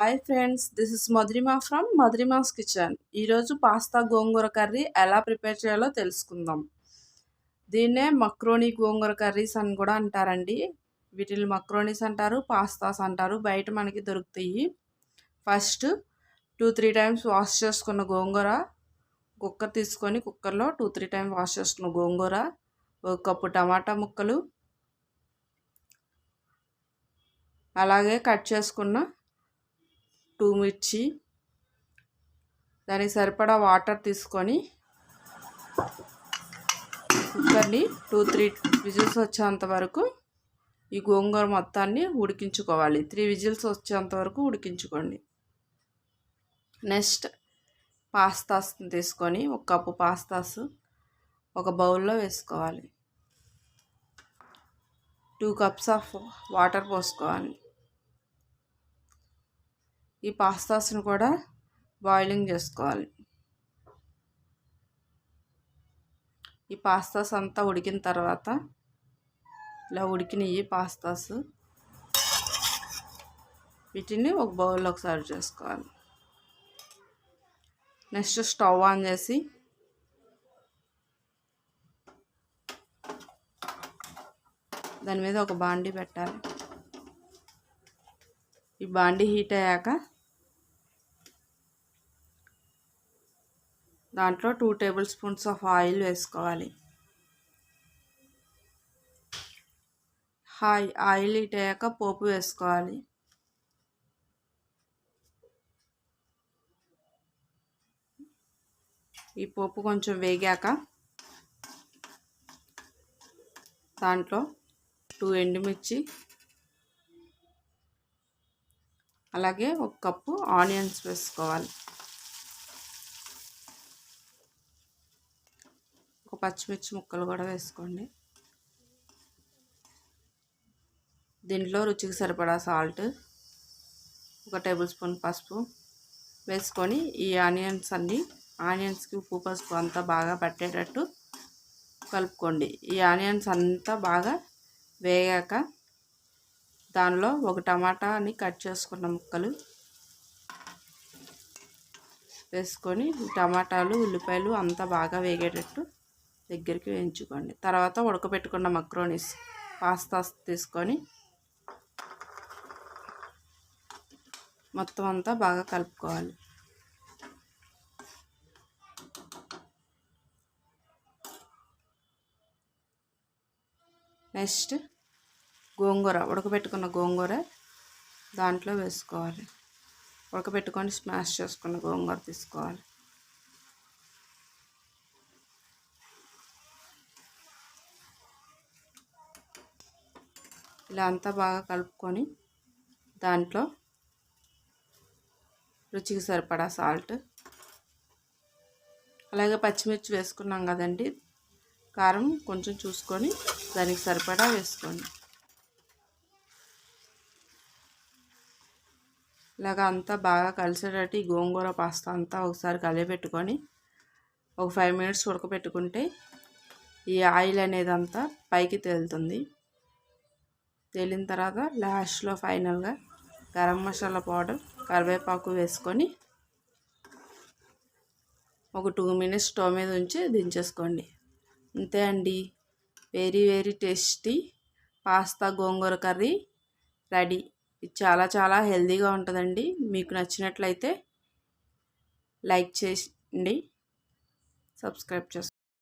Hi friends, this is Madhurima from Madhurima's kitchen. ఈరోజు pasta గోంగూర curry ఎలా ప్రిపేర్ చేయాలో తెలుసుకుందాం. దీన్నే మక్రోనీ గోంగూర కర్రీస్ అని కూడా అంటారండి. వీటిని మక్రోనీస్ అంటారు, పాస్తాస్ అంటారు. బయట మనకి దొరుకుతాయి. ఫస్ట్ 2-3 టైమ్స్ వాష్ చేసుకున్న గోంగూర, కుక్కర్ తీసుకొని కుక్కర్లో 2-3 టైమ్స్ వాష్ చేసుకున్న గోంగూర, ఒక కప్పు టమాటా ముక్కలు, అలాగే కట్ చేసుకున్న 2 మిర్చి, దానికి సరిపడా వాటర్ తీసుకొని కుక్కర్ని 2-3 విజిల్స్ వచ్చేంత వరకు ఈ గోంగూర మొత్తాన్ని ఉడికించుకోవాలి. 3 విజిల్స్ వచ్చేంత వరకు ఉడికించుకోండి. నెక్స్ట్ పాస్తాస్ తీసుకొని ఒక కప్పు పాస్తాస్ ఒక బౌల్లో వేసుకోవాలి. 2 కప్స్ ఆఫ్ వాటర్ పోసుకోవాలి. ఈ పాస్తాస్ని కూడా బాయిలింగ్ చేసుకోవాలి. ఈ పాస్తాస్ అంతా ఉడికిన తర్వాత ఇలా ఉడికినవి పాస్తాస్, వీటిని ఒక బౌల్లోకి సర్వ్ చేసుకోవాలి. నెక్స్ట్ స్టవ్ ఆన్ చేసి దాని మీద ఒక బాండీ పెట్టాలి. ఈ బాండీ హీట్ అయ్యాక దాంట్లో 2 టేబుల్ స్పూన్స్ ఆఫ్ ఆయిల్ వేసుకోవాలి. ఆయిల్ హీట్ అయ్యాక పోపు వేసుకోవాలి. ఈ పోపు కొంచెం వేగాక దాంట్లో 2 ఎండుమిర్చి, అలాగే ఒక కప్పు ఆనియన్స్ వేసుకోవాలి. ఒక పచ్చిమిర్చి ముక్కలు కూడా వేసుకోండి. దీంట్లో రుచికి సరిపడా సాల్ట్, 1 టేబుల్ స్పూన్ పసుపు వేసుకొని ఈ ఆనియన్స్కి ఉప్పు పసుపు అంతా బాగా పట్టేటట్టు కలుపుకోండి. ఈ ఆనియన్స్ అంతా బాగా వేగాక దానిలో ఒక టమాటాని కట్ చేసుకున్న ముక్కలు వేసుకొని టమాటాలు, ఉల్లిపాయలు అంతా బాగా వేగేటట్టు దగ్గరికి వేయించుకోండి. తర్వాత ఉడకబెట్టుకున్న మక్రోనీస్ పాస్తాస్ తీసుకొని మొత్తం అంతా బాగా కలుపుకోవాలి. నెక్స్ట్ ఉడకబెట్టుకున్న గోంగూర దాంట్లో వేసుకోవాలి. ఉడకబెట్టుకొని స్మాష్ చేసుకున్న గోంగూర తీసుకోవాలి. ఇలా అంతా బాగా కలుపుకొని దాంట్లో రుచికి సరిపడా సాల్ట్, అలాగే పచ్చిమిర్చి వేసుకున్నాం కదండి, కారం కొంచెం చూసుకొని దానికి సరిపడా వేసుకోండి. ఇలాగ అంతా బాగా కలిసేటట్టు ఈ గోంగూర పాస్తా అంతా ఒకసారి కలిపెట్టుకొని ఒక 5 మినిట్స్ ఉడకబెట్టుకుంటే ఈ ఆయిల్ అనేది అంతా పైకి తేలుతుంది. తేలిన తర్వాత లాస్ట్లో ఫైనల్గా గరం మసాలా పౌడర్, కరివేపాకు వేసుకొని ఒక 2 మినిట్స్ స్టవ్ మీద ఉంచి దించేసుకోండి. అంతే అండి, వెరీ వెరీ టేస్టీ పాస్తా గోంగూర కర్రీ రెడీ. ఇది చాలా చాలా హెల్తీగా ఉంటుందండి. మీకు నచ్చినట్లయితే లైక్ చేయండి, సబ్స్క్రైబ్ చేసుకోండి.